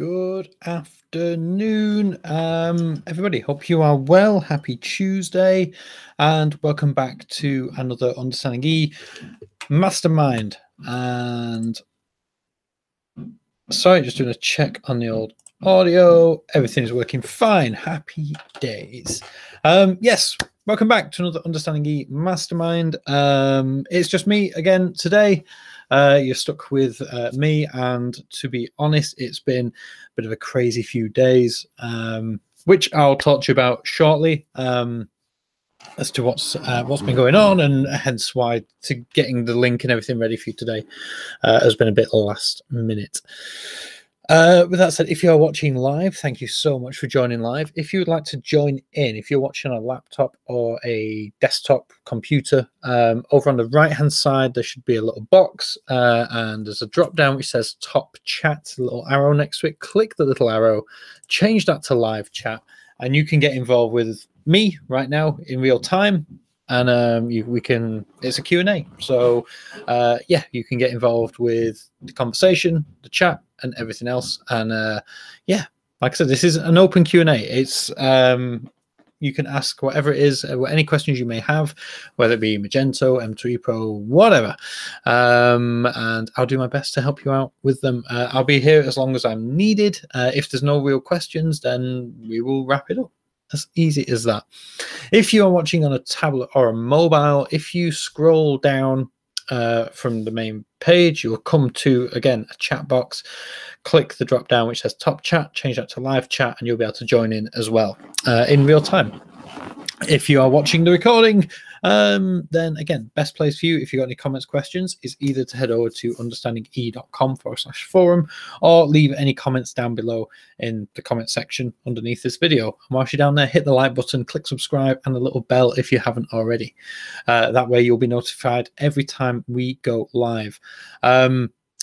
Good afternoon, everybody. Hope you are well. Happy Tuesday, and welcome back to another Understanding E Mastermind. And sorry, just doing a check on the old audio. Everything is working fine. Happy days. Yes, welcome back to another Understanding E Mastermind. It's just me again today. You're stuck with me, and to be honest, it's been a bit of a crazy few days, which I'll talk to you about shortly, as to what's been going on, and hence why getting the link and everything ready for you today has been a bit last minute. With that said, if you're watching live, thank you so much for joining live. If you would like to join in, if you're watching on a laptop or a desktop computer, over on the right hand side there should be a little box, and there's a drop down which says top chat, a little arrow next to it. Click the little arrow, change that to live chat, and you can get involved with me right now in real time. And it's a Q&A, so yeah, you can get involved with the conversation, the chat, and everything else. And yeah, like I said, this is an open Q&A. It's you can ask whatever it is, any questions you may have, whether it be Magento, M3 Pro, whatever, and I'll do my best to help you out with them. I'll be here as long as I'm needed. If there's no real questions, then we will wrap it up. As easy as that. If you are watching on a tablet or a mobile, if you scroll down from the main page, you will come to, again, a chat box. Click the drop down which says top chat, change that to live chat, and you'll be able to join in as well in real time. If you are watching the recording, then again, best place for you, if you've got any comments, questions, is either to head over to understandinge.com/forum, or leave any comments down below in the comment section underneath this video. And whilst you're down there, hit the like button, click subscribe, and the little bell if you haven't already. That way you'll be notified every time we go live.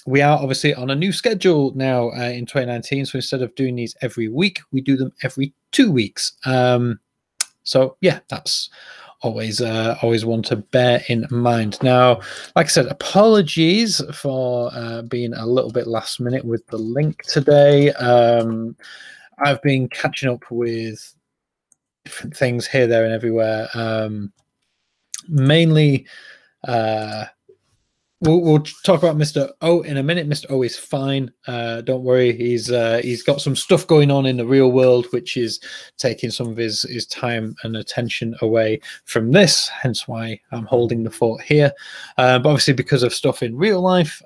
We are obviously on a new schedule now in 2019, so instead of doing these every week, we do them every 2 weeks. So yeah, that's always one to bear in mind. Now, like I said, apologies for being a little bit last minute with the link today. I've been catching up with different things here, there, and everywhere. Mainly, we'll talk about Mr. O in a minute. Mr. O is fine. Don't worry. He's got some stuff going on in the real world, which is taking some of his time and attention away from this. Hence why I'm holding the fort here. But obviously, because of stuff in real life,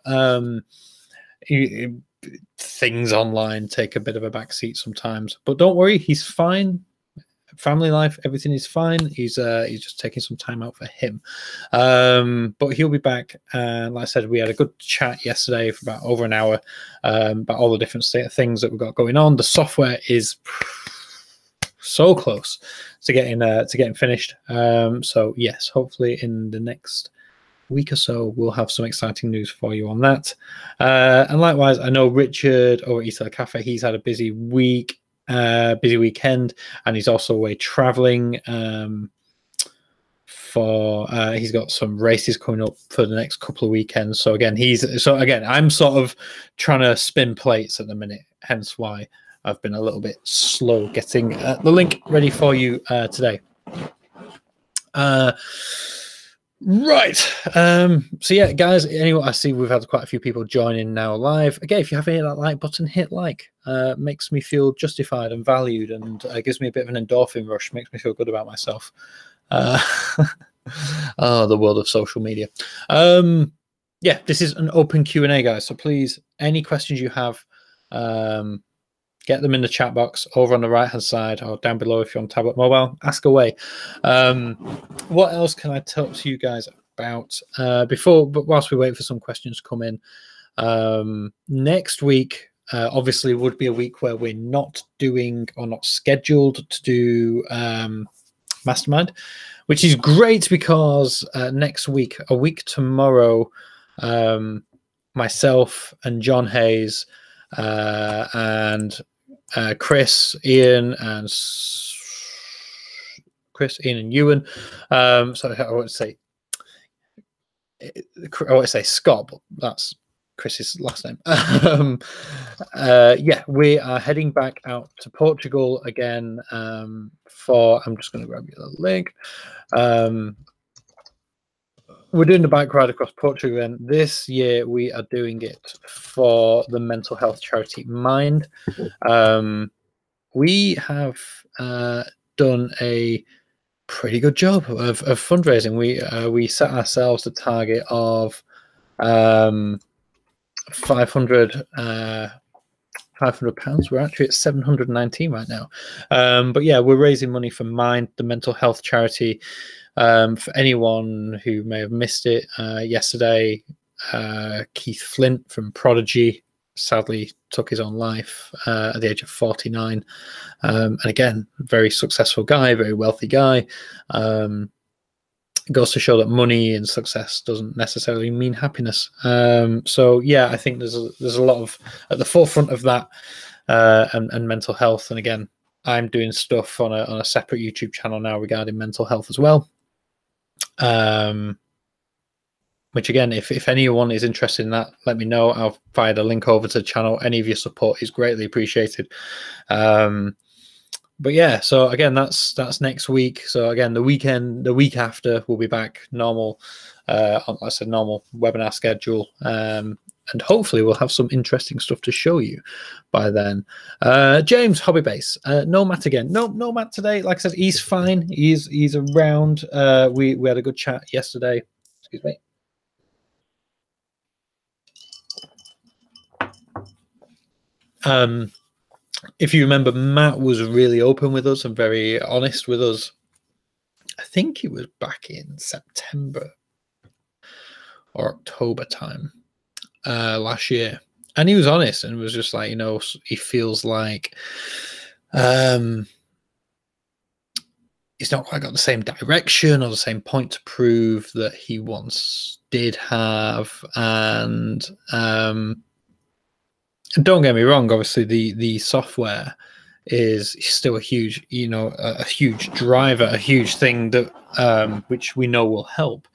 things online take a bit of a backseat sometimes. But don't worry, he's fine. Family life, everything is fine. He's just taking some time out for him, but he'll be back. And like I said, we had a good chat yesterday for about over an hour about all the different things that we've got going on. The software is so close to getting finished. So yes, hopefully in the next week or so we'll have some exciting news for you on that. And likewise, I know Richard over at Easter Cafe, he's had a busy week. Busy weekend, and he's also away traveling he's got some races coming up for the next couple of weekends. So again, I'm sort of trying to spin plates at the minute, hence why I've been a little bit slow getting the link ready for you today. Right. So yeah, guys, anyway, I see we've had quite a few people joining now live. Again, if you haven't hit that like button, hit like. Makes me feel justified and valued, and gives me a bit of an endorphin rush, makes me feel good about myself. Oh, the world of social media. Yeah, this is an open Q&A, guys, so please, any questions you have, get them in the chat box over on the right hand side or down below if you're on tablet, mobile. Ask away. What else can I talk to you guys about but whilst we wait for some questions to come in? Next week obviously would be a week where we're not doing or not scheduled to do Mastermind, which is great because next week, a week tomorrow, myself and John Hayes and Chris, Ian, and Ewan. So I want to say Scott, but that's Chris's last name. Yeah, we are heading back out to Portugal again for, I'm just going to grab you the link. We're doing the bike ride across Portugal, and this year we are doing it for the mental health charity Mind. We have done a pretty good job of fundraising. We set ourselves the target of 500 £500. We're actually at 719 right now. But yeah, we're raising money for Mind, the mental health charity. For anyone who may have missed it, yesterday, Keith Flint from Prodigy sadly took his own life at the age of 49. And again, very successful guy, very wealthy guy. It goes to show that money and success doesn't necessarily mean happiness. So yeah, I think there's a lot of at the forefront of that, and mental health. And again, I'm doing stuff on a separate YouTube channel now regarding mental health as well. Which again, if anyone is interested in that, let me know. I'll fire the link over to the channel. Any of your support is greatly appreciated. But yeah, so again, that's next week. So again, the week after, we'll be back normal, on, like I said, normal webinar schedule. And hopefully we'll have some interesting stuff to show you by then. James, Hobby Base. No Matt again. No Matt today. Like I said, he's fine. He's around. We had a good chat yesterday. Excuse me. If you remember, Matt was really open with us and very honest with us. I think it was back in September or October time last year. And he was honest and was just like, you know, he feels like he's not quite got the same direction or the same point to prove that he once did have. And don't get me wrong, obviously the software is still a huge, you know, a huge driver, a huge thing that which we know will help.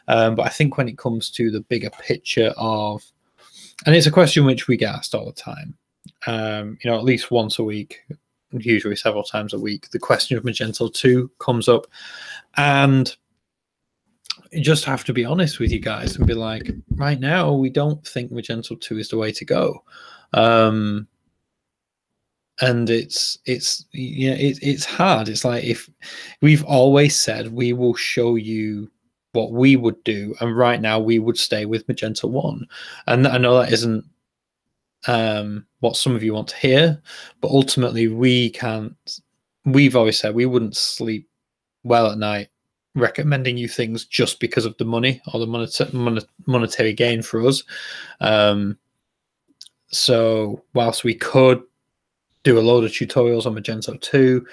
But I think when it comes to the bigger picture of, and it's a question which we get asked all the time, you know, at least once a week, usually several times a week, the question of Magento 2 comes up, and you just have to be honest with you guys and be like, right now, we don't think Magento 2 is the way to go. And it's you know, it's hard. It's like, if we've always said we will show you what we would do, and right now we would stay with Magento 1. And I know that isn't what some of you want to hear, but ultimately we've always said we wouldn't sleep well at night recommending you things just because of the money or the monetary gain for us. So whilst we could do a load of tutorials on Magento 2,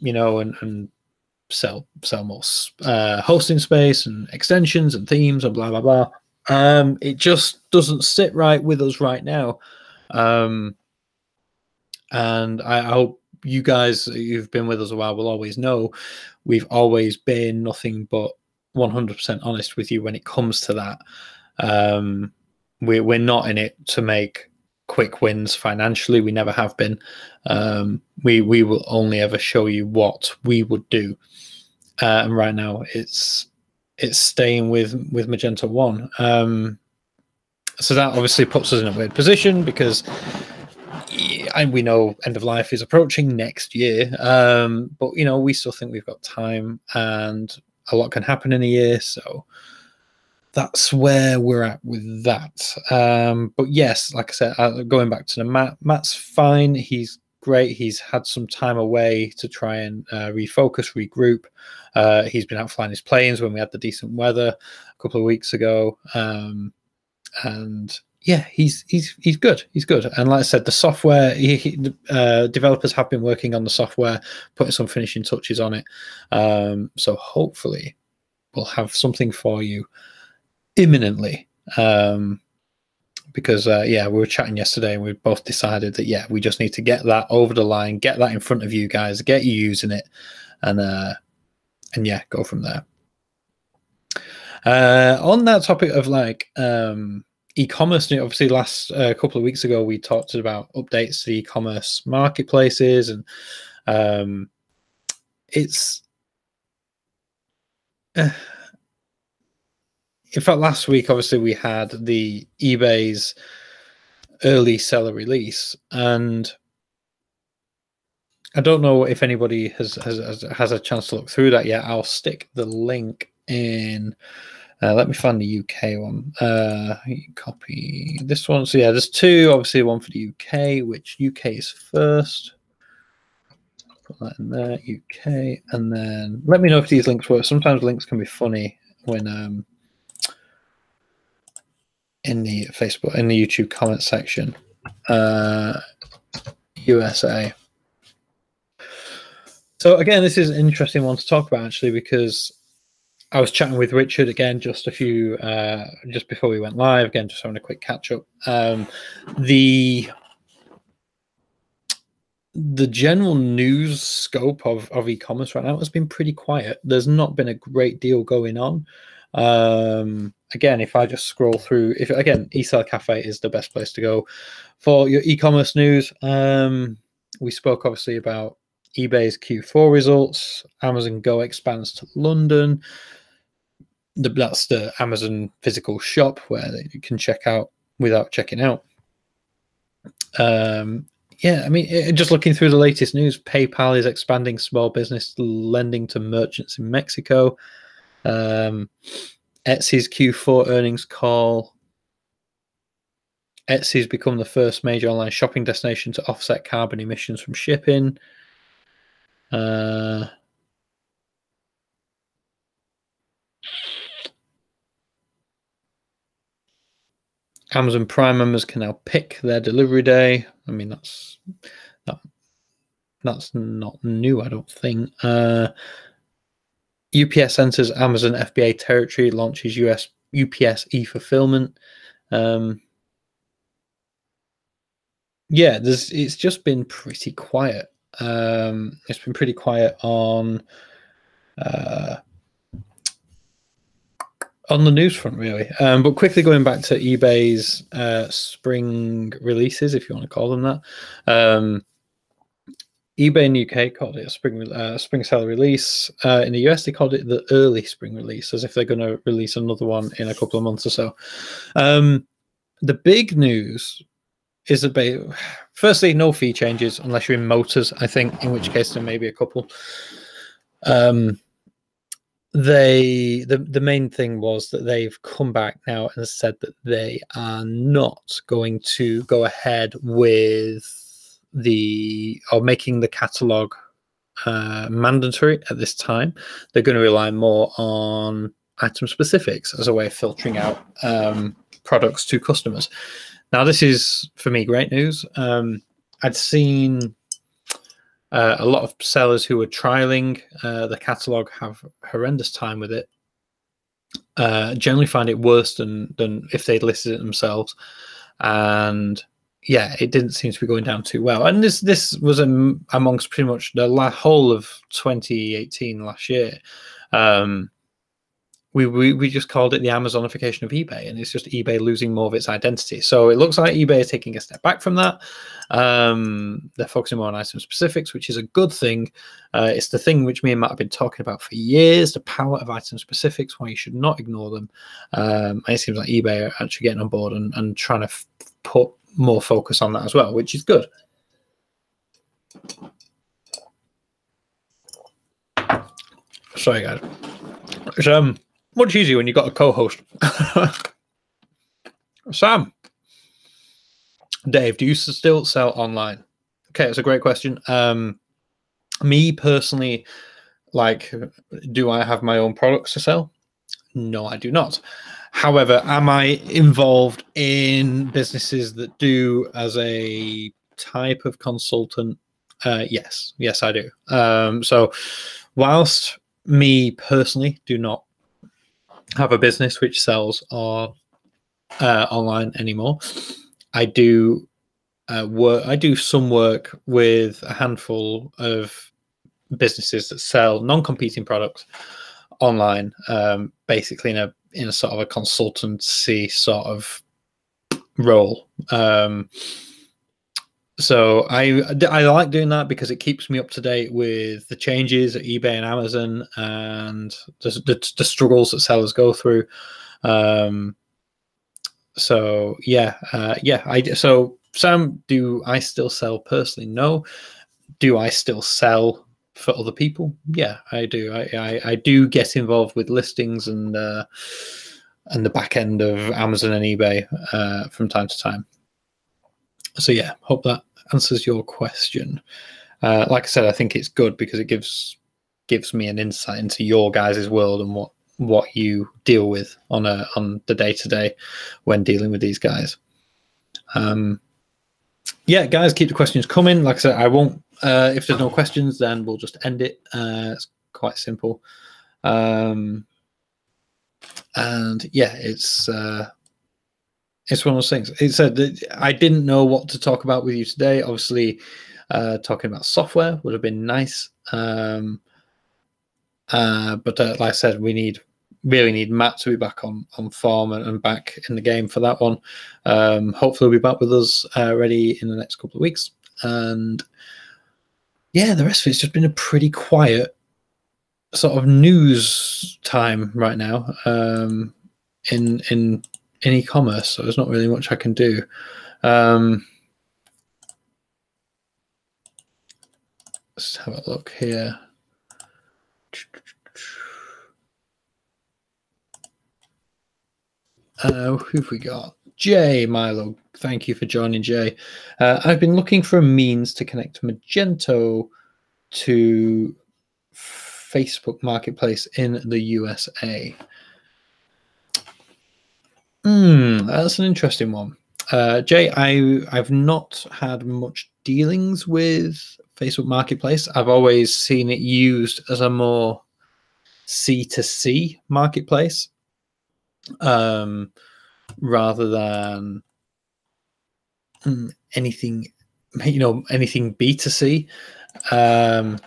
you know, and sell more hosting space and extensions and themes and blah, blah, blah, it just doesn't sit right with us right now. And I hope you guys who've been with us a while will always know we've always been nothing but 100% honest with you when it comes to that. We're not in it to make quick wins financially. We never have been. We will only ever show you what we would do. And right now it's staying with Magento 1. So that obviously puts us in a weird position because and we know end of life is approaching next year. But you know, we still think we've got time and a lot can happen in a year. So that's where we're at with that. But yes, like I said, going back to the Matt's fine. He's great. He's had some time away to try and refocus, regroup. He's been out flying his planes when we had the decent weather a couple of weeks ago. And yeah, he's good. He's good. And like I said, the software, developers have been working on the software, putting some finishing touches on it. So hopefully we'll have something for you imminently, because yeah, we were chatting yesterday and we both decided that yeah, we just need to get that over the line, get that in front of you guys, get you using it, and yeah, go from there. On that topic of like e-commerce. Obviously, last couple of weeks ago, we talked about updates to e-commerce marketplaces, and it's in fact, last week, obviously, we had the eBay's early seller release, and I don't know if anybody has a chance to look through that yet. I'll stick the link in. Let me find the UK one. Copy this one. So yeah, there's two. Obviously, one for the UK, which UK is first. Put that in there, UK, and then let me know if these links work. Sometimes links can be funny when in the Facebook, in the YouTube comment section. USA. So again, this is an interesting one to talk about actually, because I was chatting with Richard again just before we went live. Again, just having a quick catch up. The general news scope of e-commerce right now has been pretty quiet. There's not been a great deal going on. Again, if I just scroll through, eSeller Cafe is the best place to go for your e-commerce news. We spoke obviously about eBay's Q4 results. Amazon Go expands to London. That's the Amazon physical shop where you can check out without checking out. Yeah, I mean, just looking through the latest news, PayPal is expanding small business lending to merchants in Mexico. Etsy's Q4 earnings call. Etsy's become the first major online shopping destination to offset carbon emissions from shipping. Amazon Prime members can now pick their delivery day. I mean, that's not new, I don't think. UPS enters Amazon FBA territory, launches US UPS e-fulfillment. Yeah, it's just been pretty quiet. It's been pretty quiet on the news front, really. But quickly going back to eBay's spring releases, if you want to call them that. eBay in the UK called it a spring seller release. In the US, they called it the early spring release, as if they're going to release another one in a couple of months or so. The big news is that, firstly, no fee changes unless you're in motors, I think, in which case there may be a couple. The main thing was that they've come back now and said that they are not going to go ahead with making the catalog mandatory at this time. They're going to rely more on item specifics as a way of filtering out products to customers. Now, this is, for me, great news. I'd seen a lot of sellers who were trialing the catalog have horrendous time with it. Generally find it worse than if they'd listed it themselves. And yeah, it didn't seem to be going down too well. And this was amongst pretty much the whole of 2018 last year. We just called it the Amazonification of eBay, and it's just eBay losing more of its identity. So it looks like eBay is taking a step back from that. They're focusing more on item specifics, which is a good thing. It's the thing which me and Matt have been talking about for years, the power of item specifics, why you should not ignore them. And it seems like eBay are actually getting on board and trying to put more focus on that as well, which is good. Sorry, guys. It's much easier when you've got a co-host. Sam, Dave, do you still sell online? Okay, that's a great question. Me personally, do I have my own products to sell? No, I do not. However, am I involved in businesses that do as a type of consultant? Yes, I do. So whilst me personally do not have a business which sells online anymore, I do some work with a handful of businesses that sell non-competing products online, basically in a sort of a consultancy sort of role. So I like doing that because it keeps me up to date with the changes at eBay and Amazon and the struggles that sellers go through. So yeah. So Sam, do I still sell personally? No. Do I still sell for other people? Yeah, I do. I do get involved with listings and the back end of Amazon and eBay from time to time. So yeah, hope that answers your question. Like I said, I think it's good because it gives me an insight into your guys' world and what you deal with on the day-to-day when dealing with these guys. Yeah, guys, keep the questions coming. Like I said, I won't. If there's no questions, then we'll just end it. It's quite simple. And yeah, it's one of those things. It said that I didn't know what to talk about with you today. Obviously, talking about software would have been nice. But like I said, we really need Matt to be back on form and back in the game for that one. Hopefully he'll be back with us ready in the next couple of weeks. And yeah, the rest of it's just been a pretty quiet sort of news time right now in e-commerce. So there's not really much I can do. Let's have a look here. Who've we got? Jay Milo, thank you for joining, Jay. I've been looking for a means to connect Magento to Facebook Marketplace in the USA. That's an interesting one. Jay, I've not had much dealings with Facebook Marketplace. I've always seen it used as a more C2C marketplace. Rather than anything B2C. I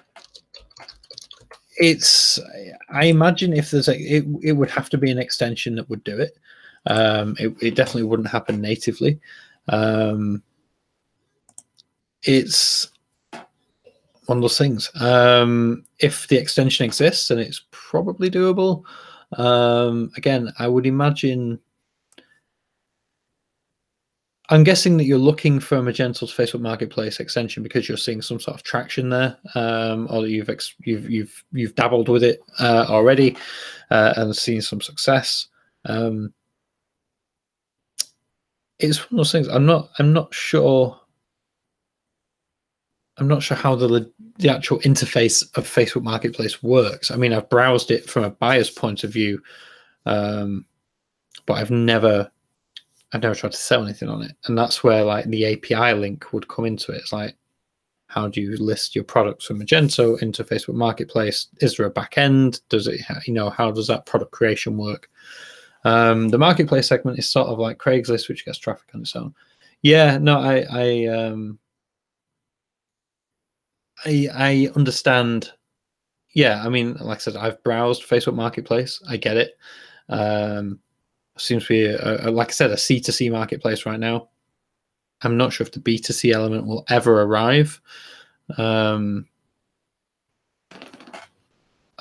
imagine if there's it would have to be an extension that would do it. It definitely wouldn't happen natively. It's one of those things. If the extension exists, then it's probably doable. Again, I would imagine. I'm guessing that you're looking for Magento's Facebook Marketplace extension because you're seeing some sort of traction there, or you've dabbled with it already and seen some success. It's one of those things. I'm not sure. I'm not sure how the actual interface of Facebook Marketplace works. I mean, I've browsed it from a buyer's point of view, but I've never tried to sell anything on it. And that's where like the API link would come into it. It's like, how do you list your products from Magento into Facebook Marketplace? Is there a back end? Does it, how does that product creation work? The marketplace segment is sort of like Craigslist, which gets traffic on its own. Yeah, no, I understand. Yeah, I mean, like I said, I've browsed Facebook Marketplace. I get it. Seems to be, like I said, a C2C marketplace right now. I'm not sure if the B2C element will ever arrive.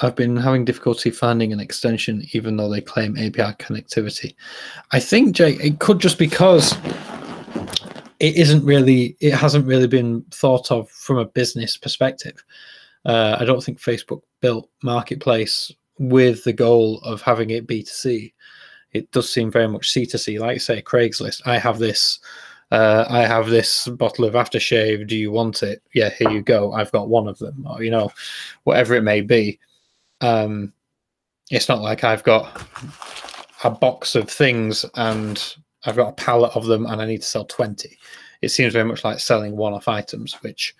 I've been having difficulty finding an extension, even though they claim API connectivity. I think, Jake, it could just because it hasn't really been thought of from a business perspective. I don't think Facebook built Marketplace with the goal of having it B2C. It does seem very much C2C, like you say, Craigslist. I have this bottle of aftershave. Do you want it? Yeah, here you go. I've got one of them, or whatever it may be. It's not like I've got a box of things and I've got a pallet of them and I need to sell 20. It seems very much like selling one-off items, which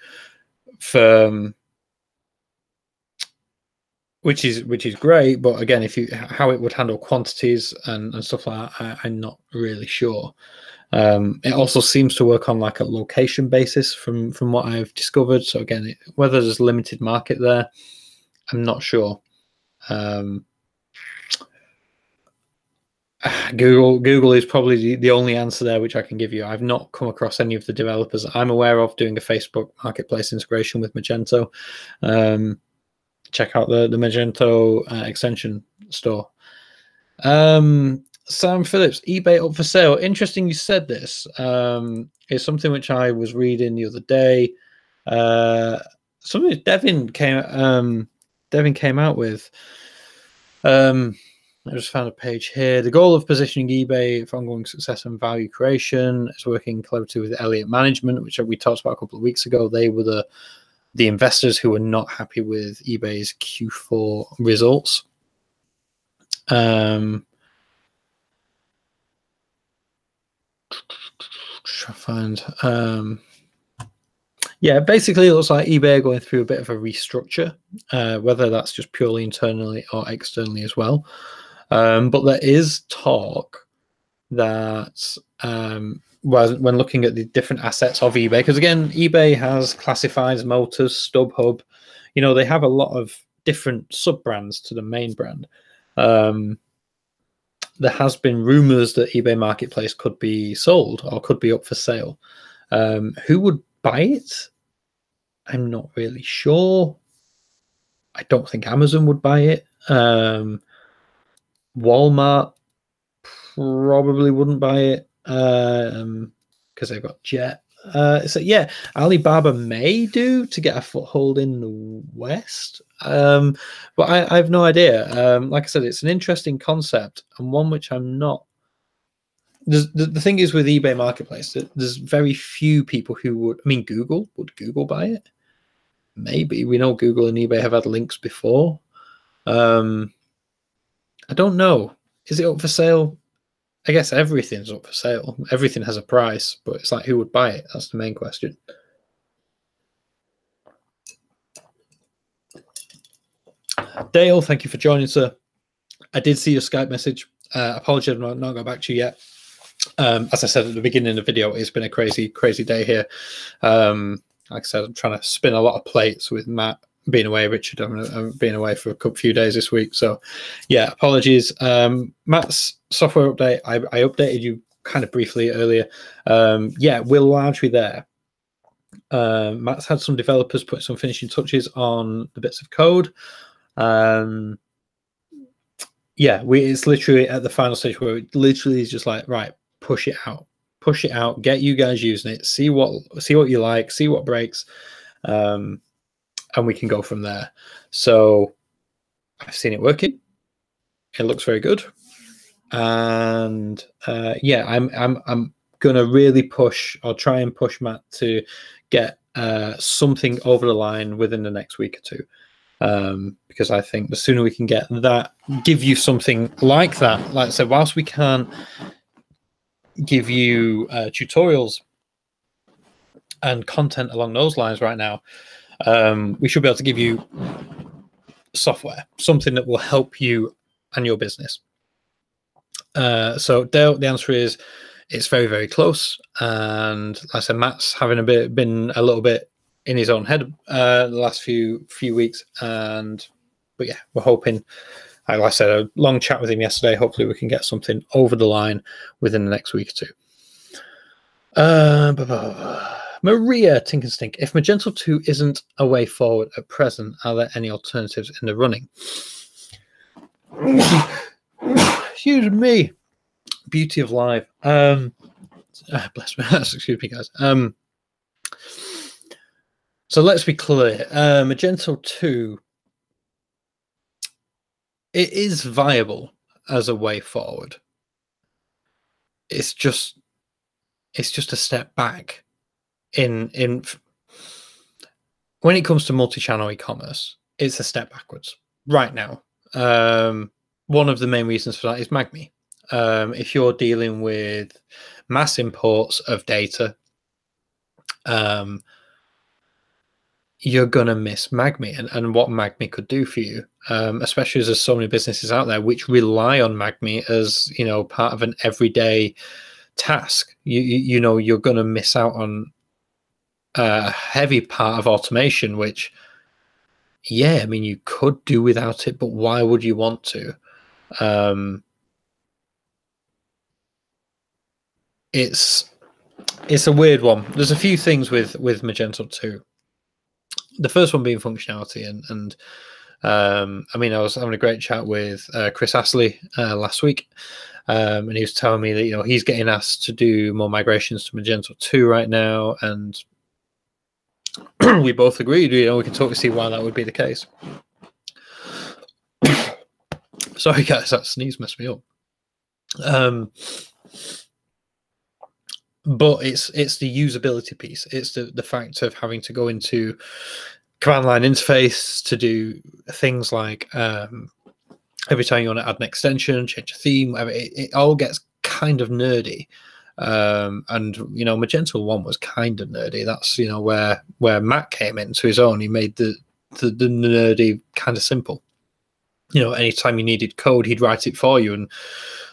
is great, but again, how it would handle quantities and stuff like that, I'm not really sure. It also seems to work on like a location basis from what I've discovered. So again, whether there's limited market there, I'm not sure. Google is probably the only answer there which I can give you. I've not come across any of the developers I'm aware of doing a Facebook marketplace integration with Magento. Check out the Magento extension store. Sam Phillips, eBay up for sale. Interesting you said this. It's something which I was reading the other day. Something Devin came out with. I just found a page here. The goal of positioning eBay for ongoing success and value creation is working collaboratively with Elliott Management, which we talked about a couple of weeks ago. They were the investors who were not happy with eBay's Q4 results. Try to find. Yeah, basically it looks like eBay are going through a bit of a restructure, whether that's just purely internally or externally as well. But there is talk that when looking at the different assets of eBay, because again, eBay has classifieds, motors, StubHub, they have a lot of different sub-brands to the main brand. There has been rumors that eBay Marketplace could be sold or could be up for sale. Who would buy it? I'm not really sure. I don't think Amazon would buy it. Walmart probably wouldn't buy it because they've got Jet. So yeah, Alibaba may do to get a foothold in the West, but I have no idea. Like I said, it's an interesting concept and one which I'm not. The thing is with eBay Marketplace, there's very few people who would. I mean, would Google buy it? Maybe. We know Google and eBay have had links before. I don't know. Is it up for sale? I guess everything's up for sale. Everything has a price, but it's like, who would buy it? That's the main question. Dale, thank you for joining, sir. I did see your Skype message. Apologies, I've not got back to you yet. As I said at the beginning of the video, it's been a crazy day here. Like I said, I'm trying to spin a lot of plates with Matt being away, Richard. I'm being away for a few days this week. So yeah, apologies. Matt's software update, I updated you kind of briefly earlier. Yeah, we're largely there. Matt's had some developers put some finishing touches on the bits of code. Yeah, it's literally at the final stage where it literally is just like, right, push it out, get you guys using it, see what you like, see what breaks, and we can go from there. So I've seen it working. It looks very good, and yeah, I'm gonna really push or try and push Matt to get something over the line within the next week or two. Because I think the sooner we can get that, give you something like that, like I said, whilst we can't give you tutorials and content along those lines right now, we should be able to give you software, something that will help you and your business. So Dale, the answer is it's very, very close. And like I said, Matt's having been a little bit in his own head the last few weeks, but yeah, we're hoping, like I said, a long chat with him yesterday. Hopefully we can get something over the line within the next week or two. Maria Tinkenstink, if Magento 2 isn't a way forward at present, are there any alternatives in the running? Excuse me, beauty of live. Bless me. Excuse me, guys. So let's be clear. Magento 2, it is viable as a way forward. It's just a step back in when it comes to multi-channel e-commerce. It's a step backwards right now. One of the main reasons for that is MAGMI. If you're dealing with mass imports of data, you're gonna miss MAGMI and what MAGMI could do for you, especially as there's so many businesses out there which rely on MAGMI as part of an everyday task. You're gonna miss out on a heavy part of automation, which, yeah, I mean, you could do without it, but why would you want to? it's a weird one. There's a few things with Magento 2. The first one being functionality, and I mean, I was having a great chat with Chris Astley last week, and he was telling me that he's getting asked to do more migrations to Magento 2 right now, and we both agreed. We can talk to see why that would be the case. Sorry, guys, that sneeze messed me up. But it's the usability piece. It's the fact of having to go into command line interface to do things like every time you want to add an extension, change a theme, whatever, it all gets kind of nerdy. And Magento 1 was kind of nerdy. That's where Matt came into his own. He made the nerdy kind of simple. Anytime you needed code, he'd write it for you and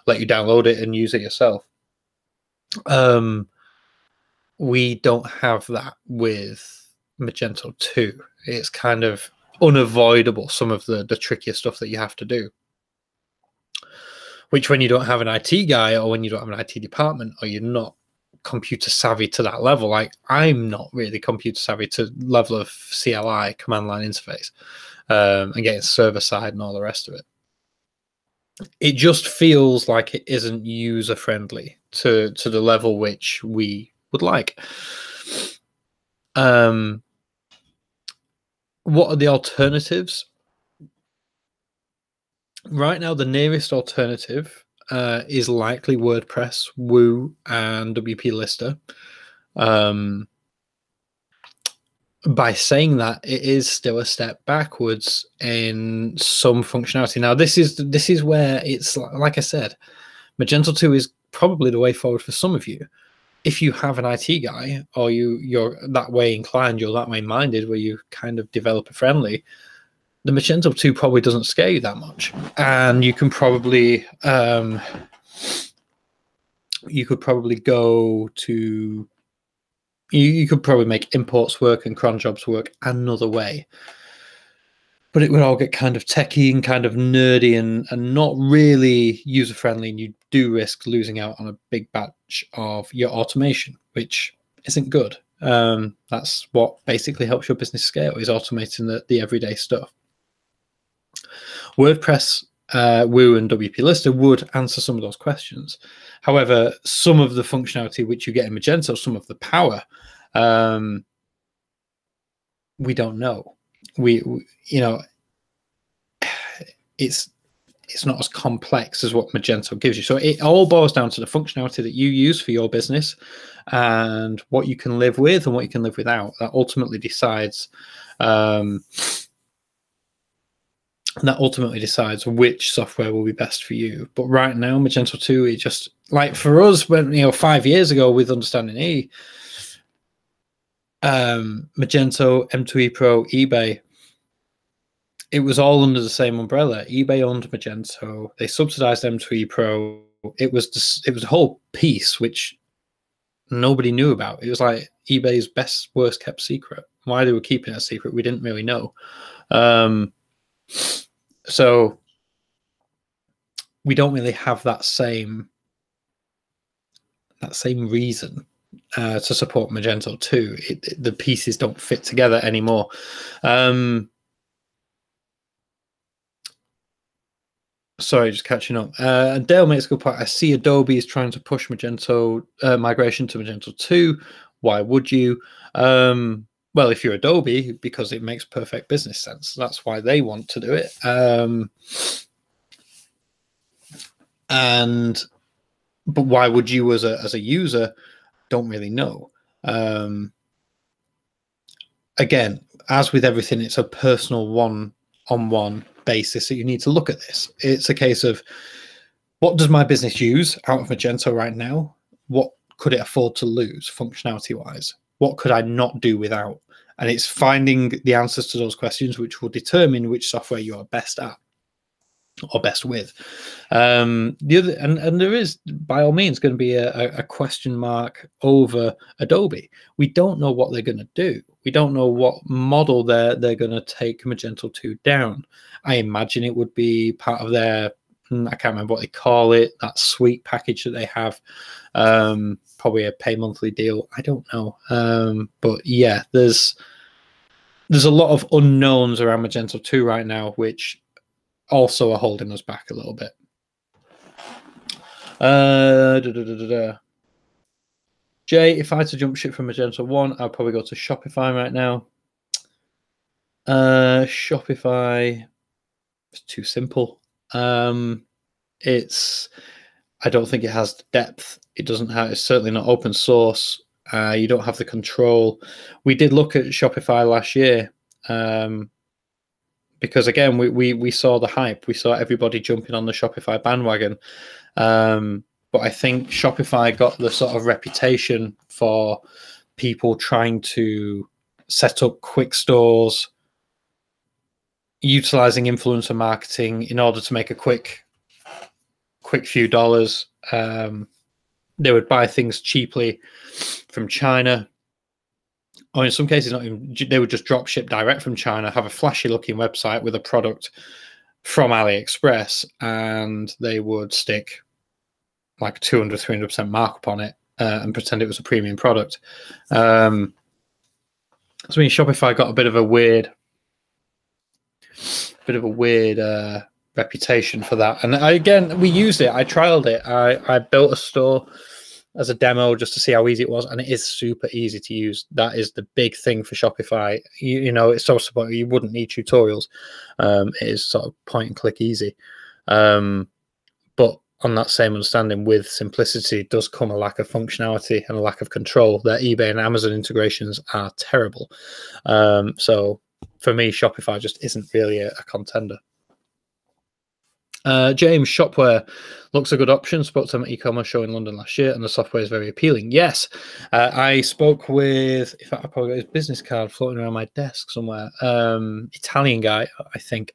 let you download it and use it yourself. We don't have that with Magento 2. It's kind of unavoidable, some of the trickier stuff that you have to do, which when you don't have an IT guy, or when you don't have an IT department, or you're not computer savvy to that level, like I'm not really computer savvy to level of CLI, command line interface, and getting server side and all the rest of it. It just feels like it isn't user friendly to the level which we would like. What are the alternatives? Right now, the nearest alternative is likely WordPress, Woo, and WP Lister. By saying that, it is still a step backwards in some functionality. Now, this is where it's like I said, Magento 2 is probably the way forward for some of you. If you have an IT guy, or you're that way inclined, you're that way minded, where you kind of developer friendly, the Magento 2 probably doesn't scare you that much, and you can probably go to. You could probably make imports work and cron jobs work another way, but it would all get kind of techy and kind of nerdy and not really user friendly, and you do risk losing out on a big batch of your automation, which isn't good. That's what basically helps your business scale, is automating the everyday stuff. WordPress, Woo, and WP Lister would answer some of those questions. However, some of the functionality which you get in Magento, some of the power, we don't know. It's not as complex as what Magento gives you. So it all boils down to the functionality that you use for your business and what you can live with and what you can live without. That ultimately decides. That ultimately decides which software will be best for you. But right now, Magento 2, it just, like for us, when 5 years ago with UnderstandingE, Magento, M2E Pro, eBay, it was all under the same umbrella. eBay owned Magento, they subsidized M2E Pro. It was a whole piece which nobody knew about. It was like eBay's best, worst kept secret. Why they were keeping it a secret, we didn't really know. So we don't really have that same reason to support Magento 2. The pieces don't fit together anymore. Sorry, just catching up. Dale makes a good point. I see Adobe is trying to push Magento migration to Magento 2. Why would you? Well, if you're Adobe, because it makes perfect business sense. That's why they want to do it. But why would you, as a user, don't really know. Again, as with everything, it's a personal one-on-one basis. So you need to look at this. It's a case of, what does my business use out of Magento right now? What could it afford to lose functionality-wise? What could I not do without? And it's finding the answers to those questions which will determine which software you are best at or best with. The other, and there is by all means going to be a question mark over Adobe. We don't know what they're going to do. We don't know what model they're going to take Magento 2 down. I imagine it would be part of their I can't remember what they call it, that suite package that they have. Probably a pay monthly deal. I don't know. But yeah, there's a lot of unknowns around Magento 2 right now, which also are holding us back a little bit. Jay, if I had to jump ship from Magento 1, I'd probably go to Shopify right now. Shopify is too simple. I don't think it has the depth. It doesn't have. It's certainly not open source. You don't have the control. We did look at Shopify last year because again, we saw the hype. We saw everybody jumping on the Shopify bandwagon. But I think Shopify got the sort of reputation for people trying to set up quick stores, utilizing influencer marketing in order to make a quick few dollars. They would buy things cheaply from China, or in some cases, not even. They would just drop ship direct from China, have a flashy looking website with a product from AliExpress, and they would stick like 200-300% markup on it and pretend it was a premium product. So I mean, Shopify got a bit of a weird reputation for that. And again, we used it. I trialed it. I built a store as a demo just to see how easy it was, and it is super easy to use. That is the big thing for Shopify. You know, it's so simple. You wouldn't need tutorials. It is sort of point and click easy. But on that same understanding, with simplicity does come a lack of functionality and a lack of control. Their eBay and Amazon integrations are terrible. So for me, Shopify just isn't really a contender. James, Shopware looks a good option. Spoke to an eCommerce show in London last year, and the software is very appealing. Yes, I spoke with, in fact, I probably got his business card floating around my desk somewhere. Italian guy, I think,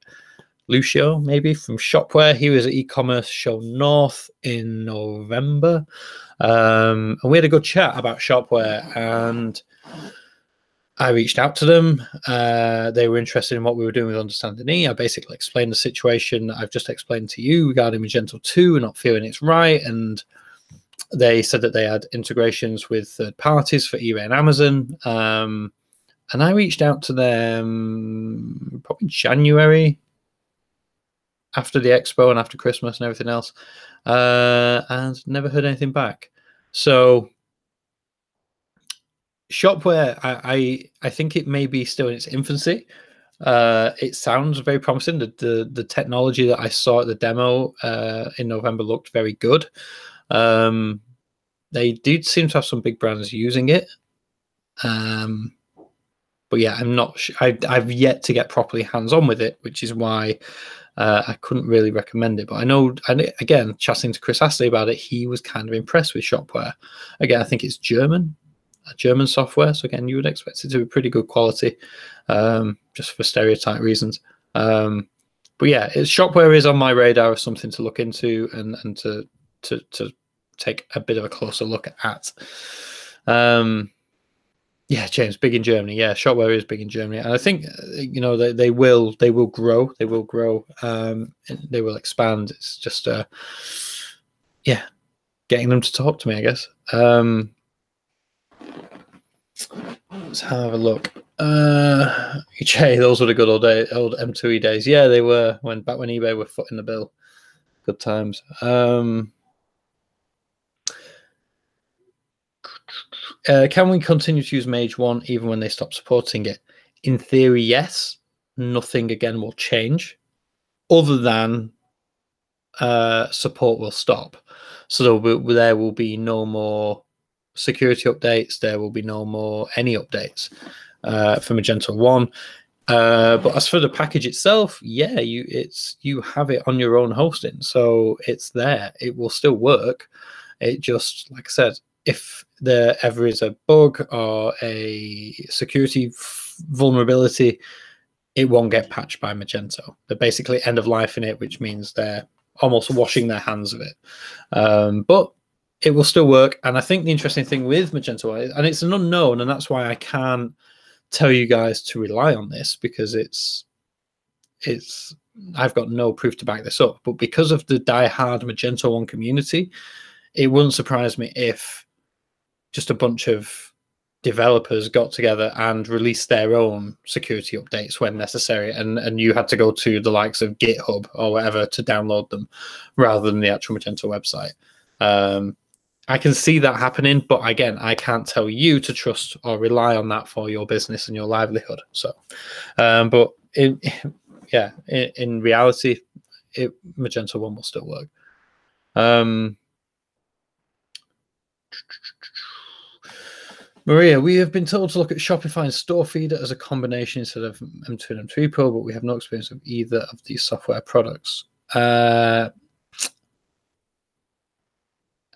Lucio, maybe, from Shopware. He was at eCommerce show North in November, and we had a good chat about Shopware, and I reached out to them. They were interested in what we were doing with UnderstandingE. I basically explained the situation that I've just explained to you regarding Magento 2 and not feeling it's right. And they said that they had integrations with third parties for eBay and Amazon. And I reached out to them probably January, after the expo and after Christmas and everything else, and never heard anything back. So Shopware, I think it may be still in its infancy. It sounds very promising. The technology that I saw at the demo in November looked very good. They did seem to have some big brands using it. But yeah, I'm not sure. I've yet to get properly hands-on with it, which is why I couldn't really recommend it. But I know, and again, chatting to Chris Astley about it, he was kind of impressed with Shopware. Again, I think it's German software, so again, you would expect it to be pretty good quality, just for stereotype reasons. But yeah, Shopware is on my radar as something to look into and to take a bit of a closer look at. Yeah, James, big in Germany. Yeah, Shopware is big in Germany, and I think they will grow. They will grow. They will expand. It's just yeah, getting them to talk to me, I guess. Let's have a look. Jay, those were the good old M2E days. Yeah, they were back when eBay were footing the bill. Good times. Can we continue to use Mage 1 even when they stop supporting it? In theory, yes. Nothing again will change, other than support will stop. So there will be no more security updates. There will be no more any updates for Magento 1. But as for the package itself, yeah, you have it on your own hosting, so it's there. It will still work. It just, like I said, if there ever is a bug or a security vulnerability, it won't get patched by Magento. They're basically end of life in it, which means they're almost washing their hands of it. But it will still work. And I think the interesting thing with Magento, and it's an unknown, and that's why I can't tell you guys to rely on this, because it's I've got no proof to back this up, but because of the die-hard Magento 1 community, it wouldn't surprise me if just a bunch of developers got together and released their own security updates when necessary, and you had to go to the likes of GitHub or whatever to download them rather than the actual Magento website. I can see that happening, but again, I can't tell you to trust or rely on that for your business and your livelihood. So, but in reality, Magento 1 will still work. Maria, we have been told to look at Shopify and Store Feeder as a combination instead of M2 and M3 Pro, but we have no experience of either of these software products.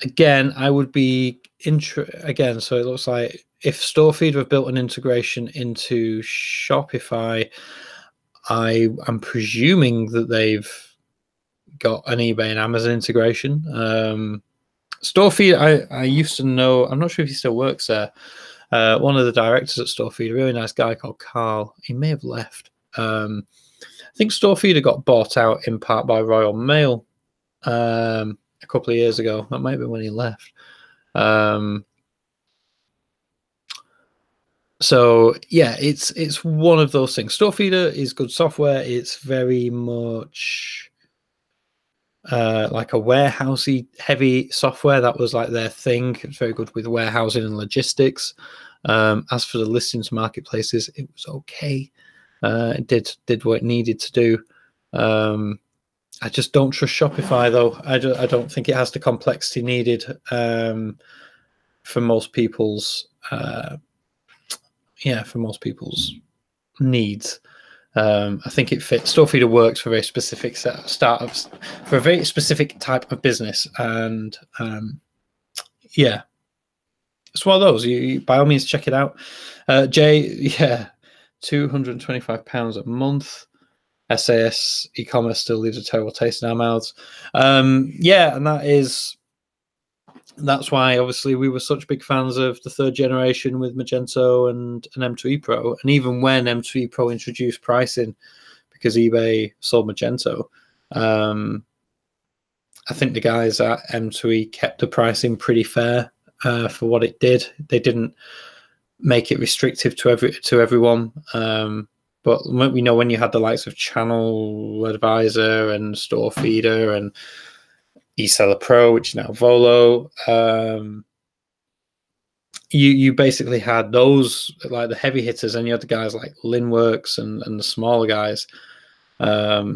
Again, I would be again. So it looks like if Store Feeder have built an integration into Shopify, I am presuming that they've got an eBay and Amazon integration. Store Feeder, I used to know. I'm not sure if he still works there. One of the directors at Store Feeder, a really nice guy called Carl. He may have left. I think Store Feeder got bought out in part by Royal Mail a couple of years ago. That might be when he left. So yeah, it's one of those things. Store Feeder is good software. It's very much like a warehousey heavy software. That was like their thing. It's very good with warehousing and logistics. As for the listings marketplaces, it was okay. It did what it needed to do. I just don't trust Shopify though. I don't think it has the complexity needed for most people's needs. I think it fits. Store Feeder works for a very specific set of startups, for a very specific type of business, and yeah, it's one of those. You by all means check it out. Jay, yeah, £225 a month. SAS e-commerce still leaves a terrible taste in our mouths. Yeah, and that's why obviously we were such big fans of the third generation with Magento and M2E Pro. And even when M2E Pro introduced pricing, because eBay sold Magento, I think the guys at M2E kept the pricing pretty fair for what it did. They didn't make it restrictive to everyone. But we know when you had the likes of Channel Advisor and Store Feeder and eSeller Pro, which is now Volo, you basically had those like the heavy hitters, and you had the guys like Linworks and the smaller guys. But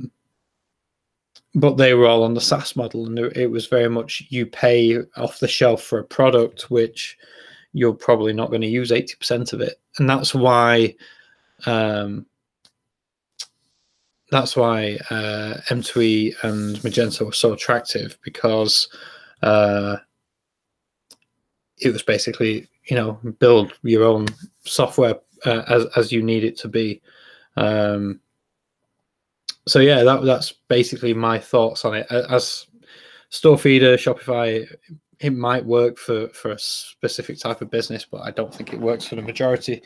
they were all on the SaaS model, and it was very much you pay off the shelf for a product which you're probably not going to use 80% of it, and that's why M2E and Magento were so attractive, because it was basically, build your own software as you need it to be. So yeah, that's basically my thoughts on it. As Store Feeder, Shopify, it might work for a specific type of business, but I don't think it works for the majority.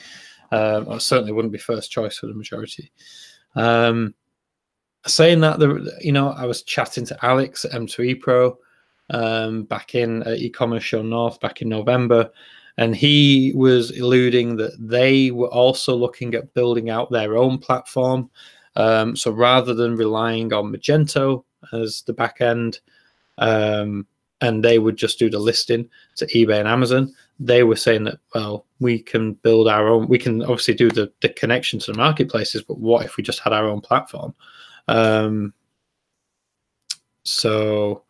Or certainly wouldn't be first choice for the majority. Saying that, I was chatting to Alex at M2E Pro back in eCommerce Show North back in November, and he was alluding that they were also looking at building out their own platform. So rather than relying on Magento as the back end, and they would just do the listing to eBay and Amazon, they were saying that, well, we can build our own. We can obviously do the connection to the marketplaces, but what if we just had our own platform? So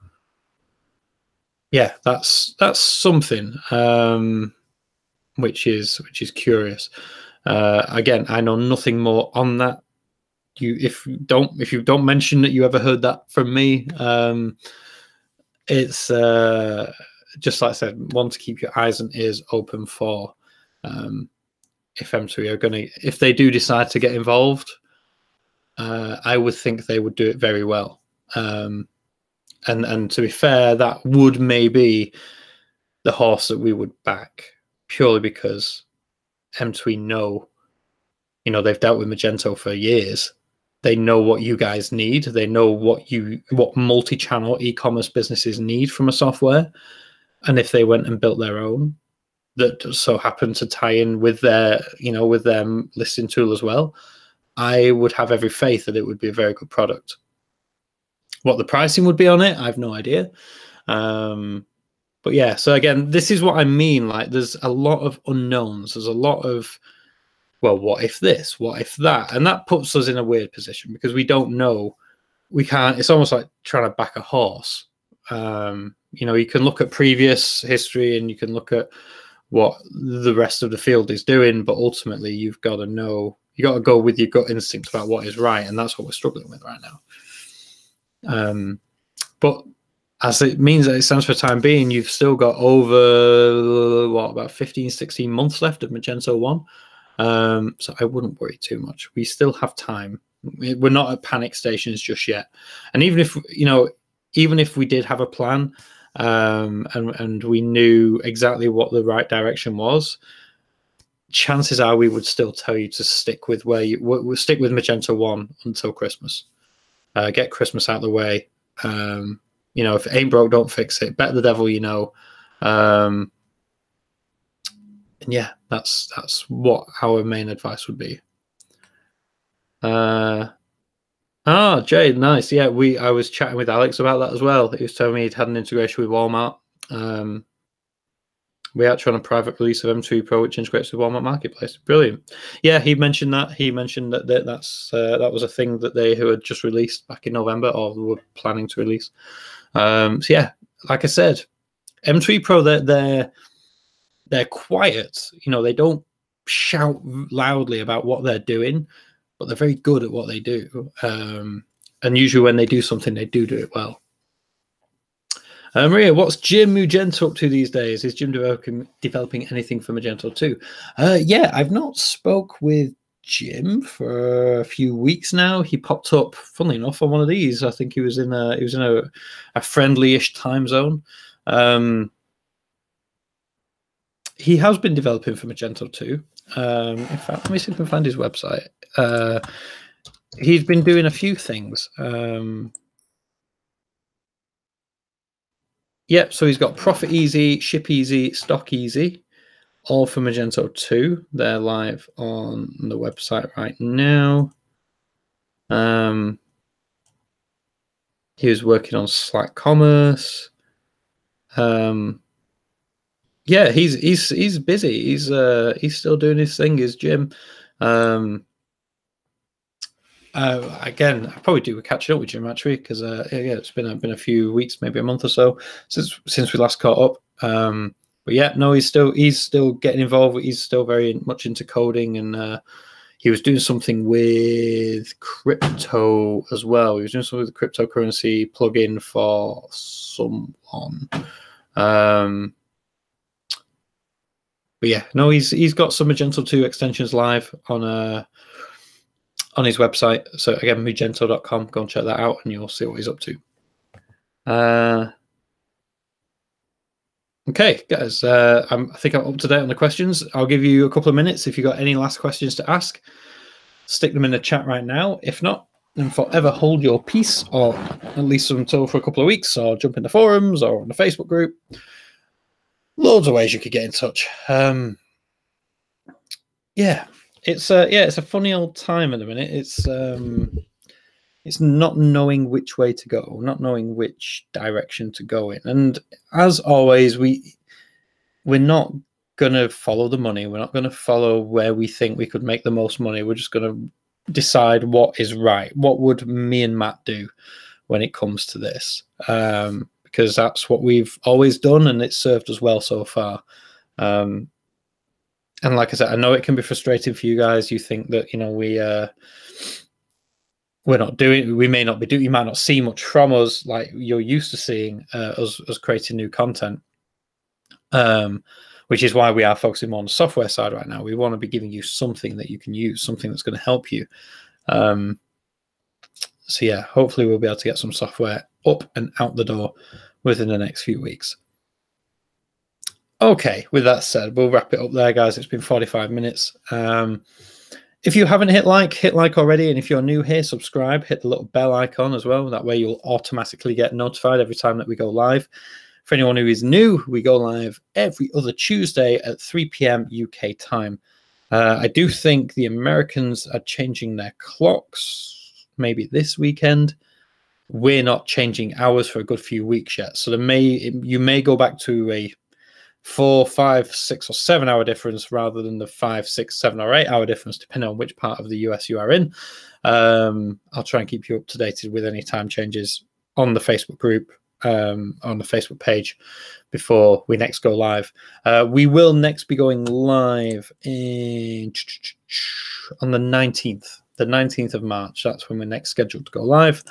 yeah, that's something which is curious. Again, I know nothing more on that. If you don't mention that you ever heard that from me, it's just like I said, one to keep your eyes and ears open for. If M2E are if they do decide to get involved, I would think they would do it very well. And to be fair, that would maybe the horse that we would back, purely because M2E know, they've dealt with Magento for years. They know what you guys need. They know what multi-channel e-commerce businesses need from a software. And if they went and built their own, that so happened to tie in with their, with their listing tool as well, I would have every faith that it would be a very good product. What the pricing would be on it, I have no idea. But yeah, so again, this is what I mean. Like, there's a lot of unknowns. There's a lot of, well, what if this? What if that? And that puts us in a weird position because we don't know. We can't. It's almost like trying to back a horse. You can look at previous history and you can look at what the rest of the field is doing, but ultimately you've got to know. You got to go with your gut instinct about what is right, and that's what we're struggling with right now. But as it means that it stands for the time being, you've still got over about 15, 16 months left of Magento 1. So I wouldn't worry too much. We still have time. We're not at panic stations just yet. And even if we did have a plan, and we knew exactly what the right direction was, chances are we would still tell you to stick with stick with Magento 1 until Christmas. Get Christmas out of the way. If it ain't broke, don't fix it. Bet the devil you know. And yeah, that's what our main advice would be. Jade, nice. Yeah, I was chatting with Alex about that as well. He was telling me he'd had an integration with Walmart. We are trying a private release of M3 Pro, which integrates with Walmart Marketplace. Brilliant. Yeah, he mentioned that. He mentioned that that was a thing that they had just released back in November, or were planning to release. So yeah, like I said, M3 Pro, they're quiet. They don't shout loudly about what they're doing, but they're very good at what they do. And usually when they do something, they do it well. Maria, what's Jim Magento up to these days? Is Jim developing anything for Magento 2? Yeah, I've not spoke with Jim for a few weeks now. He popped up, funnily enough, on one of these. I think he was in a friendly-ish time zone. He has been developing for Magento 2. In fact, let me see if I can find his website. He's been doing a few things. Yep, so he's got Profit Easy, Ship Easy, Stock Easy, all for Magento 2. They're live on the website right now. He was working on Slack Commerce. Yeah, he's busy. He's still doing his thing. Is Jim? Again, I probably do catching up with Jim actually, because yeah, it's been a few weeks, maybe a month or so since we last caught up. But yeah, no, he's still getting involved. He's still very much into coding, and he was doing something with crypto as well. He was doing something with the cryptocurrency plugin for someone. But yeah, no, he's got some Magento 2 extensions live on his website. So again, magento.com. Go and check that out, and you'll see what he's up to. Okay, guys, I think I'm up to date on the questions. I'll give you a couple of minutes. If you've got any last questions to ask, stick them in the chat right now. If not, then forever hold your peace, or at least until for a couple of weeks, or jump in the forums or on the Facebook group. Loads of ways you could get in touch. Yeah, it's a funny old time at the minute. It's not knowing which way to go, not knowing which direction to go in. And as always, we're not going to follow the money. We're not going to follow where we think we could make the most money. We're just going to decide what is right. What would me and Matt do when it comes to this? Because that's what we've always done, and it's served us well so far. And like I said, I know it can be frustrating for you guys. You think that, we're not doing, we may not be doing, you might not see much from us like you're used to seeing us creating new content, which is why we are focusing more on the software side right now. We want to be giving you something that you can use, something that's going to help you. So yeah, hopefully we'll be able to get some software up and out the door within the next few weeks. Okay, with that said, we'll wrap it up there, guys. It's been 45 minutes. If you haven't hit like already. And if you're new here, subscribe, hit the little bell icon as well. That way you'll automatically get notified every time that we go live. For anyone who is new, we go live every other Tuesday at 3 p.m. UK time. I do think the Americans are changing their clocks maybe this weekend. We're not changing hours for a good few weeks yet. So you may go back to a 4, 5, 6, or 7 hour difference rather than the 5, 6, 7, or 8 hour difference, depending on which part of the US you are in. I'll try and keep you up to date with any time changes on the Facebook group, on the Facebook page before we next go live. We will next be going live on the 19th of March. That's when we're next scheduled to go live.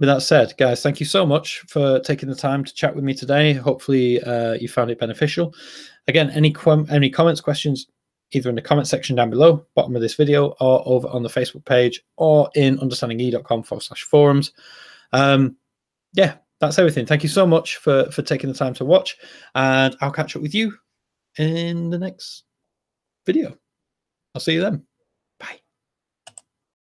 With that said, guys, thank you so much for taking the time to chat with me today. Hopefully you found it beneficial. Again, any comments, questions, either in the comment section down below, bottom of this video, or over on the Facebook page, or in understandinge.com/forums. Yeah, that's everything. Thank you so much for taking the time to watch, and I'll catch up with you in the next video. I'll see you then.